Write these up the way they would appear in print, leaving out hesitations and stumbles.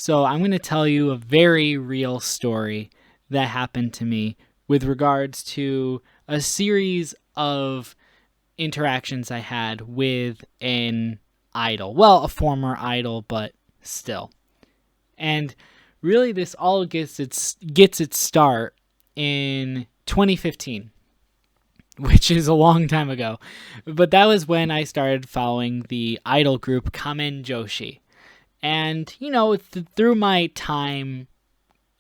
So I'm going to tell you a very real story that happened to me with regards to a series of interactions I had with an idol. Well, a former idol, but still. And really this all gets its start in 2015, which is a long time ago. But that was when I started following the idol group Kamen Joshi. And, through my time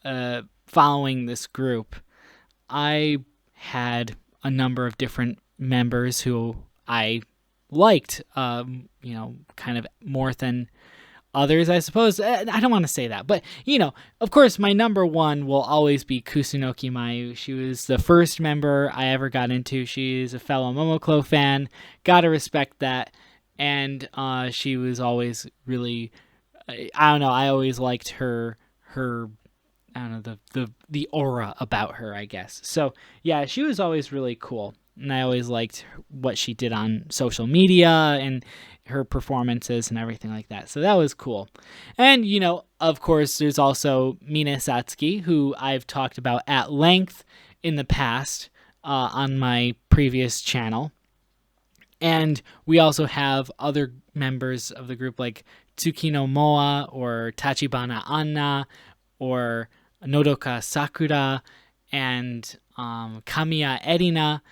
following this group, I had a number of different members who I liked, kind of more than others, I suppose. I don't want to say that, but, of course, my number one will always be Kusunoki Mayu. She was the first member I ever got into. She's a fellow Momoclo fan. Gotta respect that. And she was always really, I don't know, I always liked her I don't know, the aura about her, I guess. So yeah, she was always really cool, and I always liked what she did on social media and her performances and everything like that. So that was cool. And of course, there's also Mina Satsuki, who I've talked about at length in the past on my previous channel. And we also have other members of the group like Tsukino Moa or Tachibana Anna or Nodoka Sakura and Kamiya Erina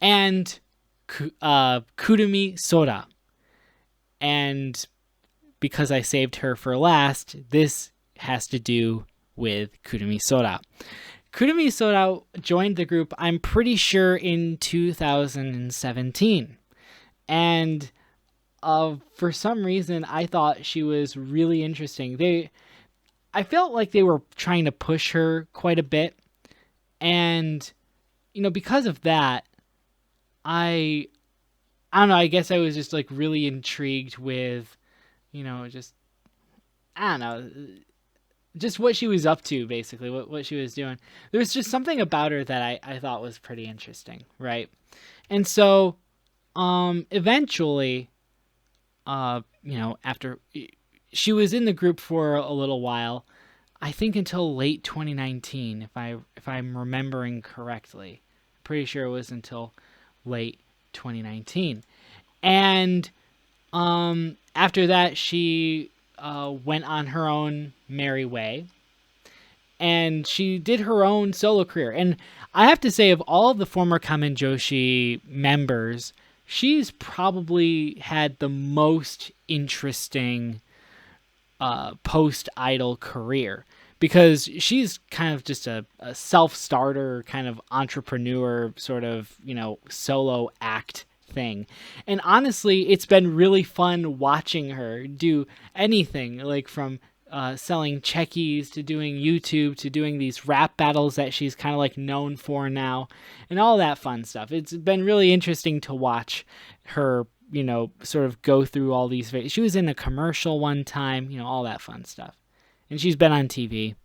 and Kurumi Sora. And because I saved her for last, this has to do with Kurumi Sora. Kurumi Sora joined the group, I'm pretty sure, in 2017. And for some reason, I thought she was really interesting. I felt like they were trying to push her quite a bit. And, because of that, I don't know, I guess I was just like really intrigued with, just, I don't know, just what she was up to, basically, what she was doing. There was just something about her that I thought was pretty interesting, right? And so, eventually, after she was in the group for a little while, I think until late 2019, if I'm remembering correctly. Pretty sure it was until late 2019. And after that, she went on her own merry way, and she did her own solo career. And I have to say, of all the former Kamen Joshi members, she's probably had the most interesting post-idol career, because she's kind of just a self-starter, kind of entrepreneur, sort of, solo act thing. And honestly, it's been really fun watching her do anything, like from selling checkies to doing YouTube to doing these rap battles that she's kind of like known for now, and all that fun stuff. It's been really interesting to watch her, sort of go through all these. She was in a commercial one time, all that fun stuff. And she's been on TV.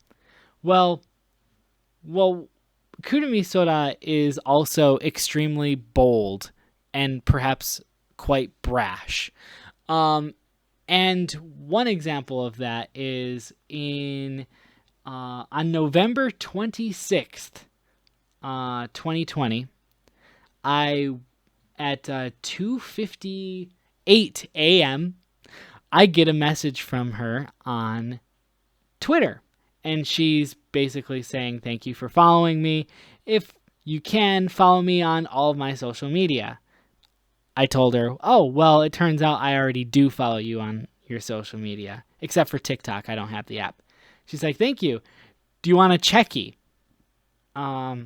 Well, Kurumi Sora is also extremely bold and perhaps quite brash. And one example of that is on November 26th, 2020, at 2:58 a.m., I get a message from her on Twitter. And she's basically saying, thank you for following me. If you can, follow me on all of my social media. I told her, oh, well, it turns out I already do follow you on your social media, except for TikTok. I don't have the app. She's like, thank you. Do you want a checkie? I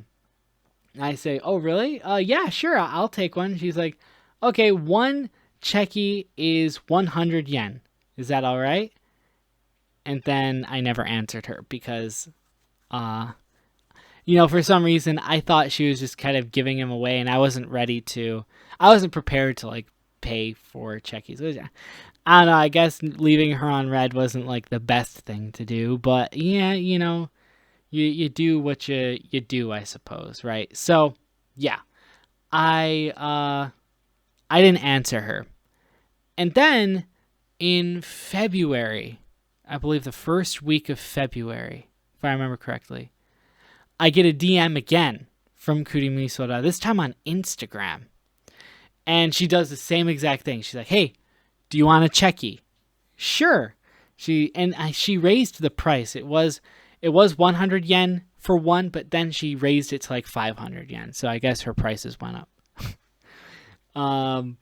say, oh, really? Yeah, sure, I'll take one. She's like, okay, one checkie is 100 yen. Is that all right? And then I never answered her because, for some reason, I thought she was just kind of giving him away, and I wasn't prepared to, like, pay for checkies. I don't know, I guess leaving her on red wasn't, like, the best thing to do, but, yeah, you do what you do, I suppose, right? So, yeah, I didn't answer her. And then, in February I believe the first week of February, if I remember correctly, I get a DM again from Kurimi Soda, this time on Instagram. And she does the same exact thing. She's like, hey, do you want a checky? Sure. She raised the price. It was 100 yen for one, but then she raised it to like 500 yen. So I guess her prices went up. And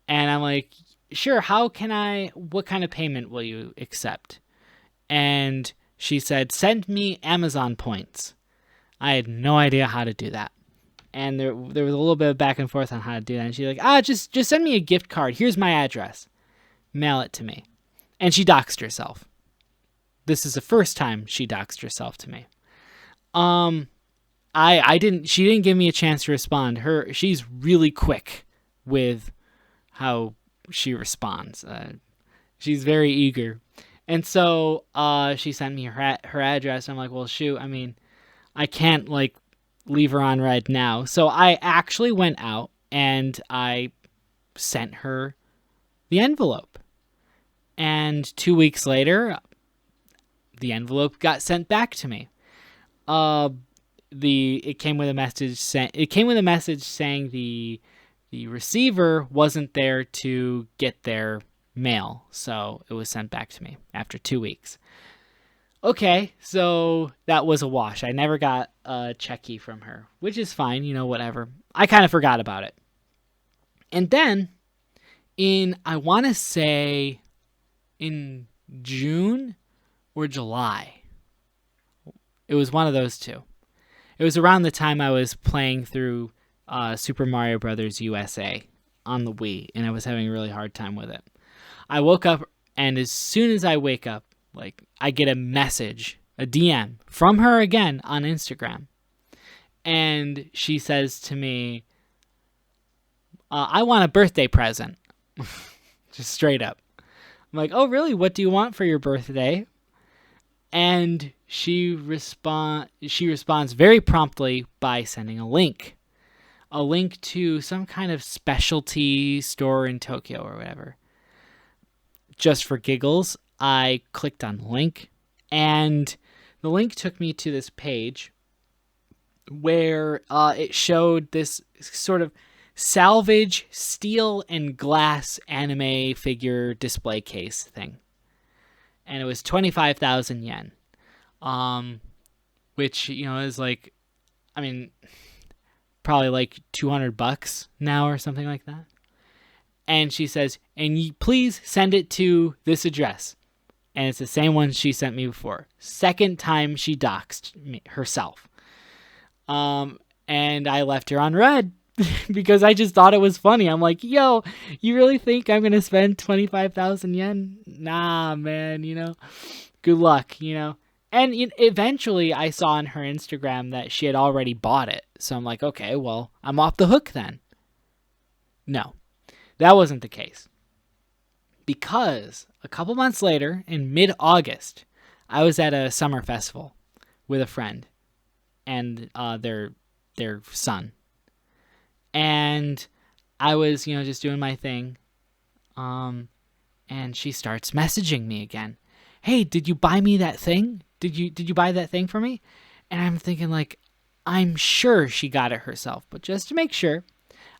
I'm like, sure, what kind of payment will you accept? And she said, send me Amazon points. I had no idea how to do that. And there was a little bit of back and forth on how to do that. And she's like, just send me a gift card. Here's my address. Mail it to me. And she doxed herself. This is the first time she doxed herself to me. She didn't give me a chance to respond. She's really quick with how she responds. She's very eager. And so she sent me her address. I'm like, well, shoot, I mean, I can't like leave her on red now. So I actually went out and I sent her the envelope. And 2 weeks later, the envelope got sent back to me. It came with a message saying the receiver wasn't there to get their mail, so it was sent back to me after 2 weeks. Okay, so that was a wash. I never got a checky from her, which is fine, whatever. I kind of forgot about it. And then I want to say in June or July, it was one of those two. It was around the time I was playing through Super Mario Brothers USA on the Wii, and I was having a really hard time with it. I woke up, and as soon as I wake up, I get a message, a DM from her again on Instagram. And she says to me, I want a birthday present. Just straight up. I'm like, oh, really? What do you want for your birthday? And she responds very promptly by sending a link to some kind of specialty store in Tokyo or whatever. Just for giggles, I clicked on the link, and the link took me to this page where it showed this sort of salvage steel and glass anime figure display case thing. And it was 25,000 yen, which, is like, I mean, probably like $200 now or something like that. And she says, and you please send it to this address. And it's the same one she sent me before. Second time she doxed me herself. And I left her on red because I just thought it was funny. I'm like, yo, you really think I'm going to spend 25,000 yen? Nah, man, good luck, And eventually I saw on her Instagram that she had already bought it. So I'm like, okay, well, I'm off the hook then. No, that wasn't the case. Because a couple months later, in mid-August, I was at a summer festival with a friend and their son. And I was, just doing my thing. And she starts messaging me again. Hey, did you buy me that thing? Did you buy that thing for me? And I'm thinking like, I'm sure she got it herself. But just to make sure,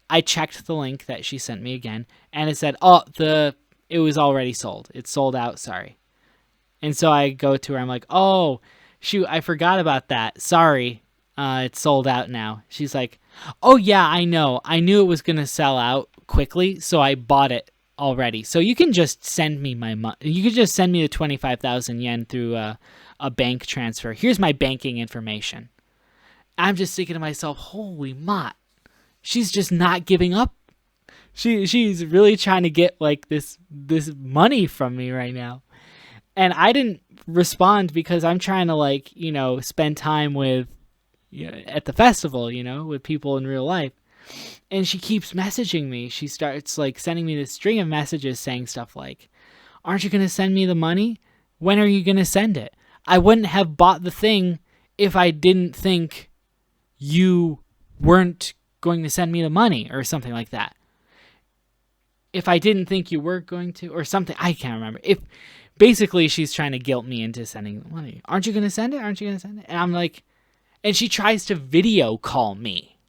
I checked the link that she sent me again. And it said, it was already sold. It's sold out, sorry. And so I go to her. I'm like, oh, shoot, I forgot about that. Sorry. It's sold out now. She's like, oh, yeah, I know. I knew it was going to sell out quickly, so I bought it already. So you can just send me my money. You can just send me the 25,000 yen through a bank transfer. Here's my banking information. I'm just thinking to myself, holy mott. She's just not giving up. She's really trying to get like this money from me right now. And I didn't respond because I'm trying to spend time with at the festival, with people in real life. And she keeps messaging me. She starts sending me this string of messages saying stuff like, aren't you going to send me the money? When are you going to send it? I wouldn't have bought the thing if I didn't think you weren't going to send me the money or something like that. If I didn't think you were going to, or something, I can't remember. basically she's trying to guilt me into sending the money. Aren't you going to send it? Aren't you going to send it? And I'm like, and she tries to video call me.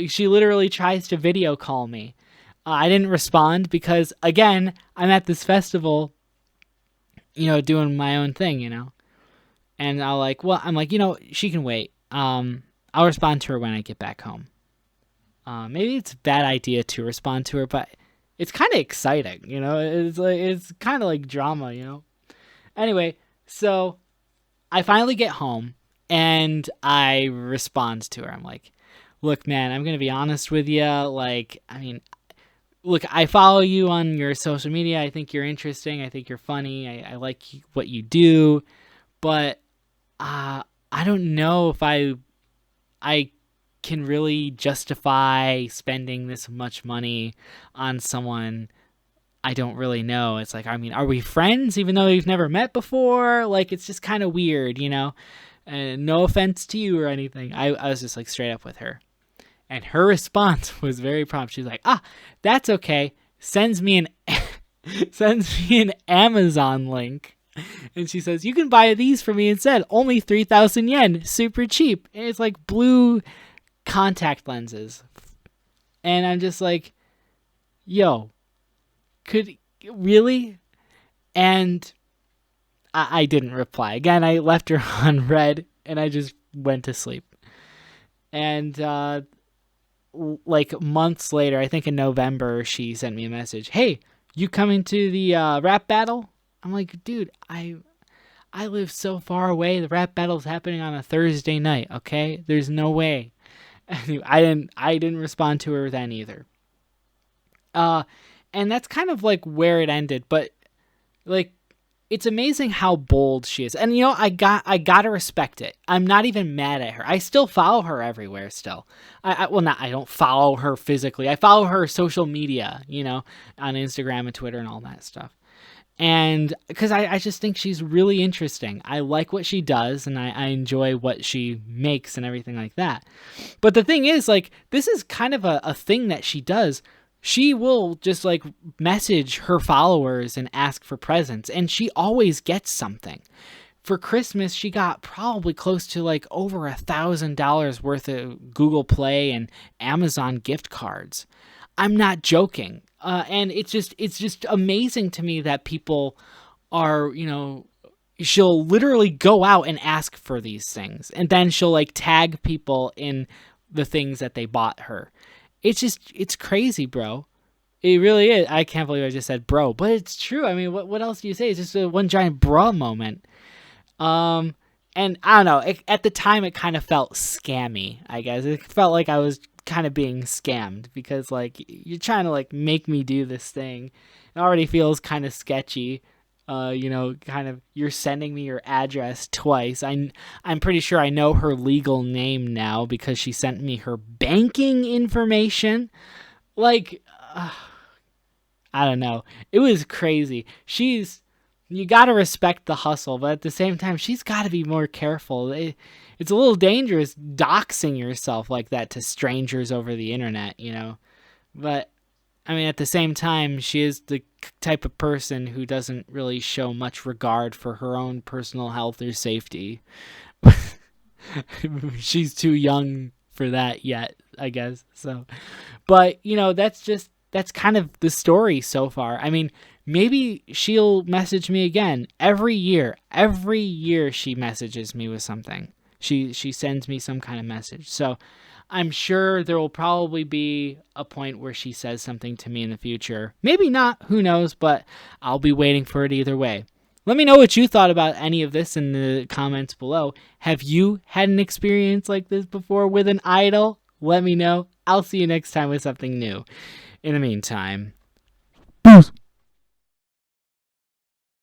She literally tries to video call me. I didn't respond because, again, I'm at this festival, doing my own thing, And I'm like, she can wait. I'll respond to her when I get back home. Maybe it's a bad idea to respond to her, but it's kind of exciting, it's kind of like drama, Anyway, so I finally get home and I respond to her. I'm like, look, man, I'm going to be honest with you. Look, I follow you on your social media. I think you're interesting. I think you're funny. I like what you do, but I don't know if I can really justify spending this much money on someone I don't really know. It's like, are we friends even though we've never met before? Like, it's just kind of weird, And no offense to you or anything. I was just like straight up with her. And her response was very prompt. She's like, that's okay. Sends me an Amazon link. And she says, you can buy these for me instead. Only 3,000 yen. Super cheap. And it's like blue contact lenses. And I'm just like, yo, really? And I didn't reply. Again, I left her on red and I just went to sleep. And like months later, I think in November, she sent me a message. Hey, you coming to the rap battle? I'm like, dude, I live so far away. The rap battle's happening on a Thursday night, okay? There's no way. I didn't respond to her then either. And that's kind of like where it ended, but like it's amazing how bold she is. And I gotta respect it. I'm not even mad at her. I still follow her everywhere still. I don't follow her physically. I follow her social media, on Instagram and Twitter and all that stuff. And because I just think she's really interesting. I like what she does and I enjoy what she makes and everything like that. But the thing is, like, this is kind of a thing that she does. She will just like message her followers and ask for presents, and she always gets something. For Christmas, she got probably close to like over $1,000 worth of Google Play and Amazon gift cards. I'm not joking. And it's just amazing to me that people are, she'll literally go out and ask for these things. And then she'll like tag people in the things that they bought her. It's crazy, bro. It really is. I can't believe I just said bro, but it's true. I mean, what else do you say? It's just a one giant bro moment. And I don't know, at the time it kind of felt scammy, I guess. It felt like I was kind of being scammed because like you're trying to like make me do this thing. It already feels kind of sketchy. Kind of you're sending me your address twice. I'm pretty sure I know her legal name now because she sent me her banking information. Like, I don't know. It was crazy. You got to respect the hustle, but at the same time, she's got to be more careful. It's a little dangerous doxing yourself like that to strangers over the internet, But, I mean, at the same time, she is the type of person who doesn't really show much regard for her own personal health or safety. She's too young for that yet, I guess. So, but, that's kind of the story so far. I mean, maybe she'll message me again every year. Every year she messages me with something. She sends me some kind of message. So I'm sure there will probably be a point where she says something to me in the future. Maybe not, who knows, but I'll be waiting for it either way. Let me know what you thought about any of this in the comments below. Have you had an experience like this before with an idol? Let me know. I'll see you next time with something new. In the meantime, peace.